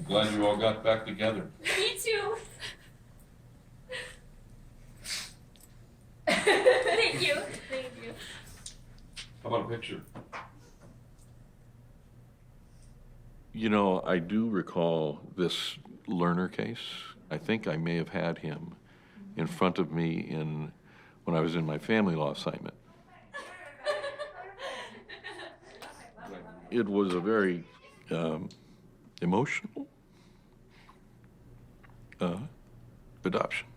Glad you all got back together. Me too. Thank you. Thank you. How about a picture? You know, I do recall this learner case. I think I may have had him in front of me when I was in my family law assignment. It was a very emotional adoption.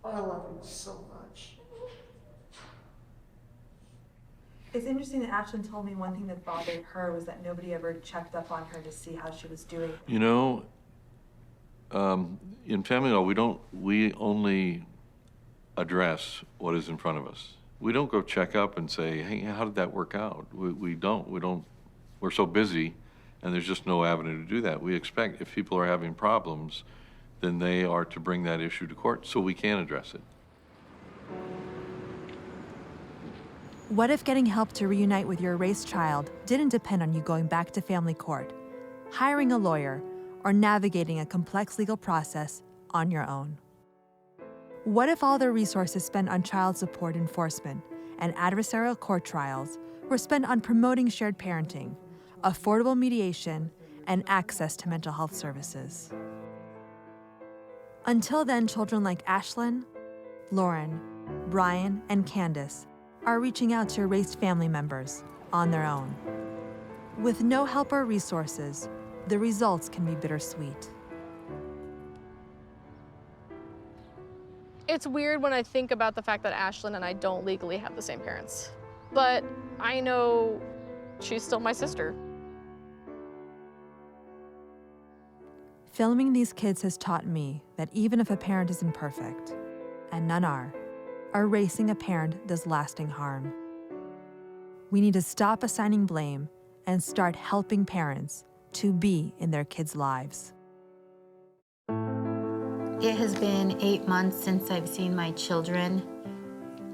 I love him so much. It's interesting that Ashlyn told me one thing that bothered her was that nobody ever checked up on her to see how she was doing. You know, in family law, we only address what is in front of us. We don't go check up and say, hey, how did that work out? We don't, we're so busy and there's just no avenue to do that. We expect if people are having problems, then they are to bring that issue to court so we can address it. What if getting help to reunite with your erased child didn't depend on you going back to family court, hiring a lawyer, or navigating a complex legal process on your own? What if all the resources spent on child support enforcement and adversarial court trials were spent on promoting shared parenting, affordable mediation, and access to mental health services? Until then, children like Ashlyn, Lauren, Brian, and Candace are reaching out to erased family members on their own. With no help or resources, the results can be bittersweet. It's weird when I think about the fact that Ashlyn and I don't legally have the same parents. But I know she's still my sister. Filming these kids has taught me that even if a parent isn't perfect, and none are, erasing a parent does lasting harm. We need to stop assigning blame and start helping parents to be in their kids' lives. It has been 8 months since I've seen my children.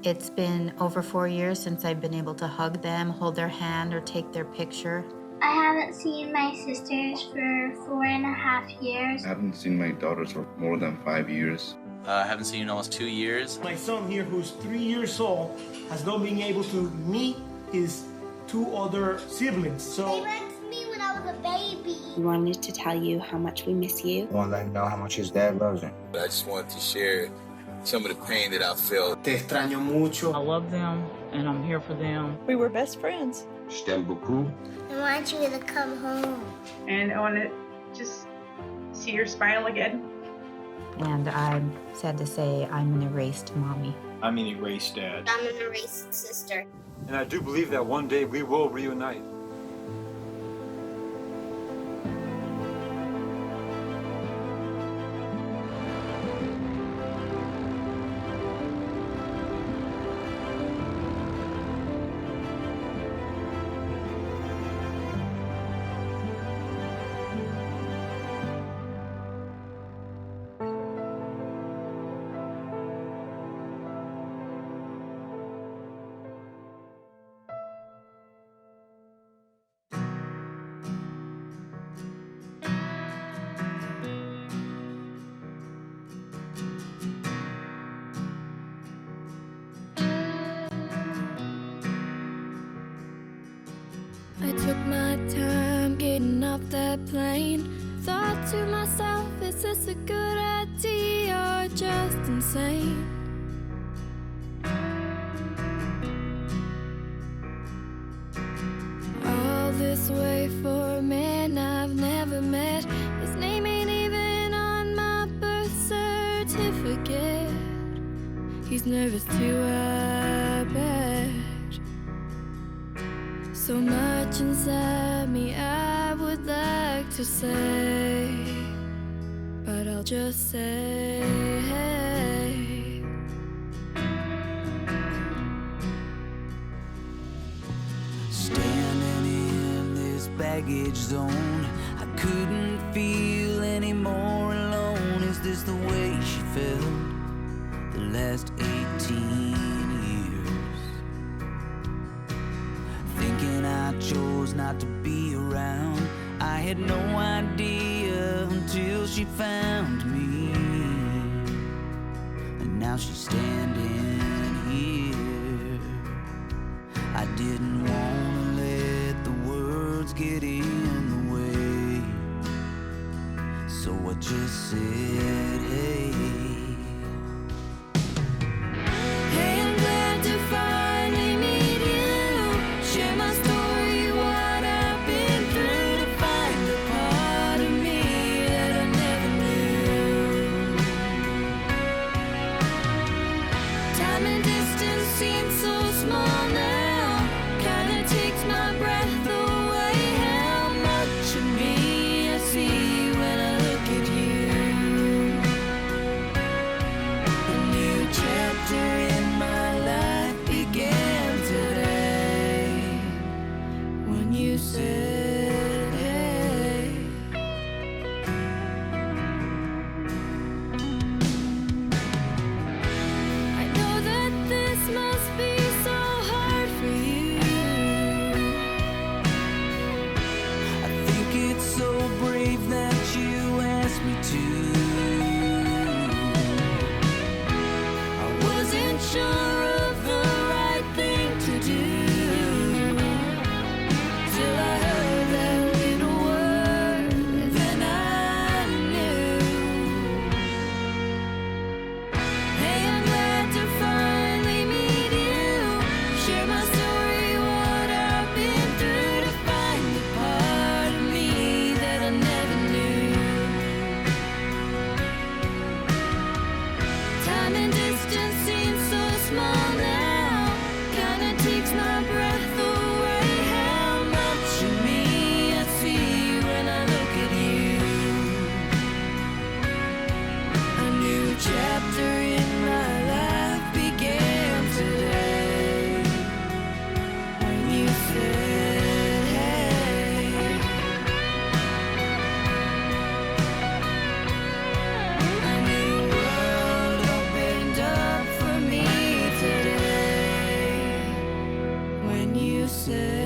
It's been over 4 years since I've been able to hug them, hold their hand, or take their picture. I haven't seen my sisters for 4.5 years. I haven't seen my daughters for more than 5 years. I haven't seen you in almost 2 years. My son here, who's 3 years old, has not been able to meet his 2 other siblings. They went to me when I was a baby. We wanted to tell you how much we miss you. I want to let him know how much his dad loves him. I just wanted to share some of the pain that I felt. Te extraño mucho. I love them, and I'm here for them. We were best friends. Je t'aime beaucoup. I want you to come home. And I want to just see your smile again. And I'm sad to say I'm an erased mommy. I'm an erased dad. I'm an erased sister. And I do believe that one day we will reunite. I took my time getting off that plane. Thought to myself, is this a good idea or just insane? All this way for a man I've never met. His name ain't even on my birth certificate. He's nervous too, I bet. So much inside me I would like to say, but I'll just say, hey. Standing in this baggage zone, I couldn't feel any more alone. Is this the way she felt the last 18 years? Thinking I chose not to be around. I had no idea until she found me, and now she's standing here. I didn't want to let the words get in the way, so I just said, hey. Hey, I'm glad to finally meet you. Share my story, what I've been through, to find the part of me that I never knew. Time and distance seem so small now, kinda takes my breath away. How much of me I see when I look at you. A new chapter in my life began today when you said, hey. I know that this must be so hard for you. I think it's so brave that you asked me to. I wasn't sure of the right thing to do, till I heard that little word, then I knew. Hey, I'm glad to finally meet you. Share my story, what I've been through, to find the part of me that I never knew. Time and distance seem so small now, kinda takes my breath away. How much of me I see when I look at you. A new chapter in my life began today when you said, hey. A new world opened up for me today when you said